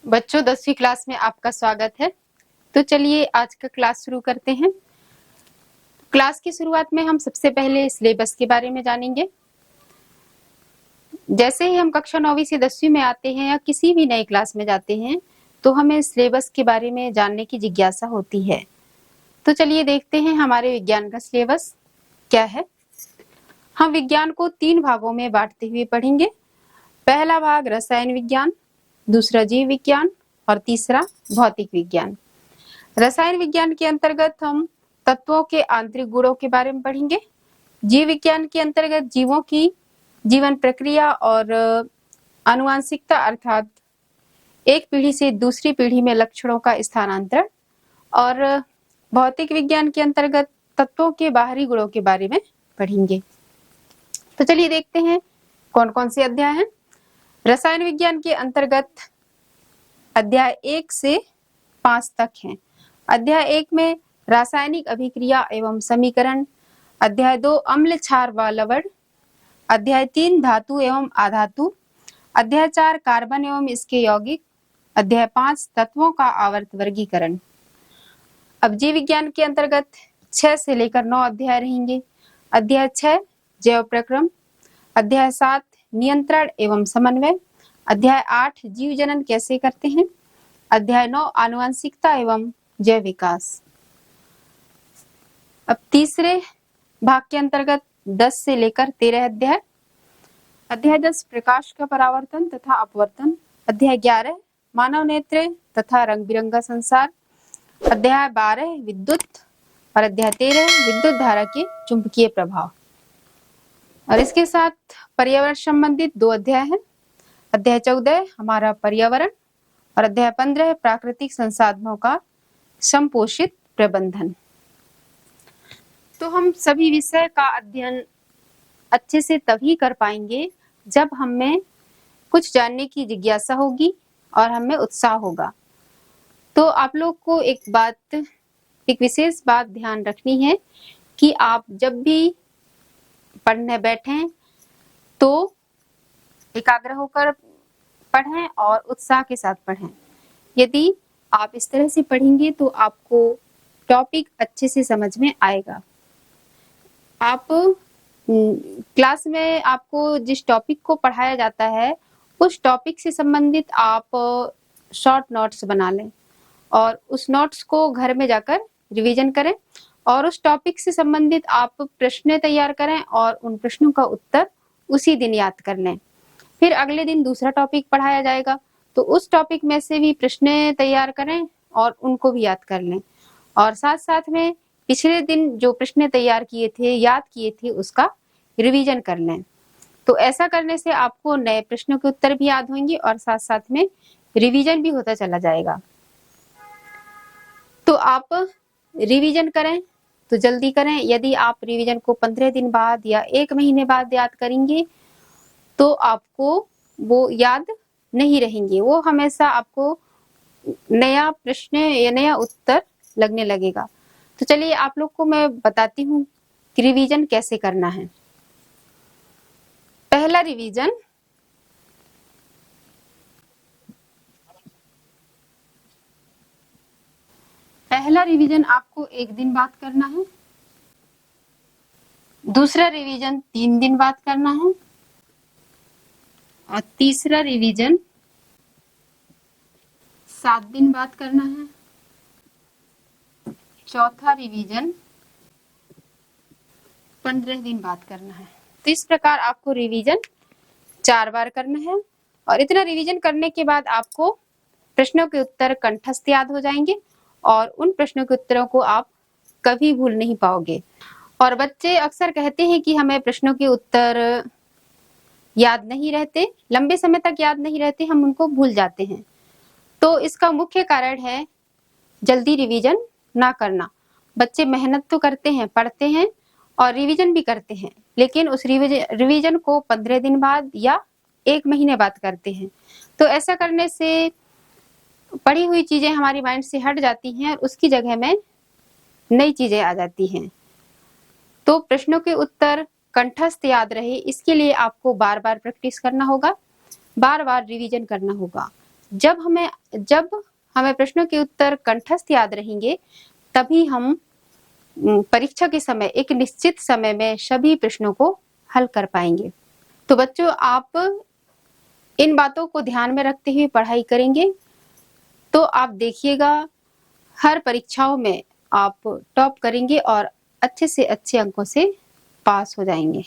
बच्चों 10वीं क्लास में आपका स्वागत है। तो चलिए आज का क्लास शुरू करते हैं। क्लास की शुरुआत में हम सबसे पहले सिलेबस के बारे में जानेंगे। जैसे ही हम कक्षा 9वीं से 10वीं में आते हैं या किसी भी नई क्लास में जाते हैं तो हमें सिलेबस के बारे में जानने की जिज्ञासा होती है। तो चलिए देखते हैं हमारे विज्ञान का सिलेबस क्या है। हम विज्ञान को 3 भागों में बांटते हुए पढ़ेंगे। पहला भाग रसायन विज्ञान, दूसरा जीव विज्ञान और तीसरा भौतिक विज्ञान। रसायन विज्ञान के अंतर्गत हम तत्वों के आंतरिक गुणों के बारे में पढ़ेंगे। जीव विज्ञान के अंतर्गत जीवों की जीवन प्रक्रिया और आनुवंशिकता अर्थात एक पीढ़ी से दूसरी पीढ़ी में लक्षणों का स्थानांतरण, और भौतिक विज्ञान के अंतर्गत तत्वों के बाहरी गुणों के बारे में पढ़ेंगे। तो चलिए देखते हैं कौन कौन से अध्याय हैं। रसायन विज्ञान के अंतर्गत अध्याय 1 से 5 तक हैं। अध्याय 1 में रासायनिक अभिक्रिया एवं समीकरण, अध्याय 2 अम्ल क्षार व लवण, अध्याय 3 धातु एवं अधातु, अध्याय 4 कार्बन एवं इसके यौगिक, अध्याय 5 तत्वों का आवर्त वर्गीकरण। अब जीव विज्ञान के अंतर्गत 6 से लेकर 9 अध्याय रहेंगे। अध्याय 6 जैव प्रक्रम, अध्याय 7 नियंत्रण एवं समन्वय, अध्याय 8 जीव जनन कैसे करते हैं, अध्याय 9 आनुवंशिकता एवं जैव विकास। अब तीसरे भाग के अंतर्गत 10 से लेकर 13 अध्याय। अध्याय 10 प्रकाश का परावर्तन तथा अपवर्तन, अध्याय 11 मानव नेत्र तथा रंग बिरंगा संसार, अध्याय 12 विद्युत और अध्याय 13 विद्युत धारा के चुंबकीय प्रभाव। और इसके साथ पर्यावरण संबंधित 2 अध्याय हैं। अध्याय 14 हमारा पर्यावरण और अध्याय 15 प्राकृतिक संसाधनों का संपोषित प्रबंधन। तो हम सभी विषय का अध्ययन अच्छे से तभी कर पाएंगे जब हमें कुछ जानने की जिज्ञासा होगी और हमें उत्साह होगा। तो आप लोग को एक विशेष बात ध्यान रखनी है कि आप जब भी पढ़ने बैठें तो एकाग्र होकर पढ़ें और उत्साह के साथ पढ़ें। यदि आप इस तरह से पढ़ेंगे तो आपको टॉपिक अच्छे से समझ में आएगा। आप क्लास में आपको जिस टॉपिक को पढ़ाया जाता है उस टॉपिक से संबंधित आप शॉर्ट नोट्स बना लें और उस नोट्स को घर में जाकर रिवीजन करें और उस टॉपिक से संबंधित आप प्रश्न तैयार करें और उन प्रश्नों का उत्तर उसी दिन याद कर लें। फिर अगले दिन दूसरा टॉपिक पढ़ाया जाएगा तो उस टॉपिक में से भी प्रश्न तैयार करें और उनको भी याद कर लें, और साथ साथ में पिछले दिन जो प्रश्न तैयार किए थे, याद किए थे, उसका रिवीजन कर लें। तो ऐसा करने से आपको नए प्रश्नों के उत्तर भी याद होंगे और साथ साथ में रिवीजन भी होता चला जाएगा। तो आप रिवीजन करें तो जल्दी करें। यदि आप रिवीजन को 15 दिन बाद या 1 महीने बाद याद करेंगे तो आपको वो याद नहीं रहेंगे, वो हमेशा आपको नया प्रश्न या नया उत्तर लगने लगेगा। तो चलिए आप लोग को मैं बताती हूँ कि रिवीजन कैसे करना है। पहला रिवीजन आपको 1 दिन बाद करना है, दूसरा रिवीजन 3 दिन बाद करना है और तीसरा रिवीजन 7 दिन बाद करना है, चौथा रिवीजन 15 दिन बाद करना है। तो इस प्रकार आपको रिवीजन 4 बार करना है और इतना रिवीजन करने के बाद आपको प्रश्नों के उत्तर कंठस्थ याद हो जाएंगे और उन प्रश्नों के उत्तरों को आप कभी भूल नहीं पाओगे। और बच्चे अक्सर कहते हैं कि हमें प्रश्नों के उत्तर याद नहीं रहते, लंबे समय तक याद नहीं रहते, हम उनको भूल जाते हैं। तो इसका मुख्य कारण है जल्दी रिवीजन ना करना। बच्चे मेहनत तो करते हैं, पढ़ते हैं और रिवीजन भी करते हैं, लेकिन उस रिवीजन को 15 दिन बाद या 1 महीने बाद करते हैं। तो ऐसा करने से पढ़ी हुई चीजें हमारी माइंड से हट जाती हैं और उसकी जगह में नई चीजें आ जाती हैं। तो प्रश्नों के उत्तर कंठस्थ याद रहे इसके लिए आपको बार बार प्रैक्टिस करना होगा, बार बार रिवीजन करना होगा। जब हमें प्रश्नों के उत्तर कंठस्थ याद रहेंगे, तभी हम परीक्षा के समय एक निश्चित समय में सभी प्रश्नों को हल कर पाएंगे। तो बच्चों, आप इन बातों को ध्यान में रखते हुए पढ़ाई करेंगे तो आप देखिएगा हर परीक्षाओं में आप टॉप करेंगे और अच्छे से अच्छे अंकों से पास हो जाएंगे।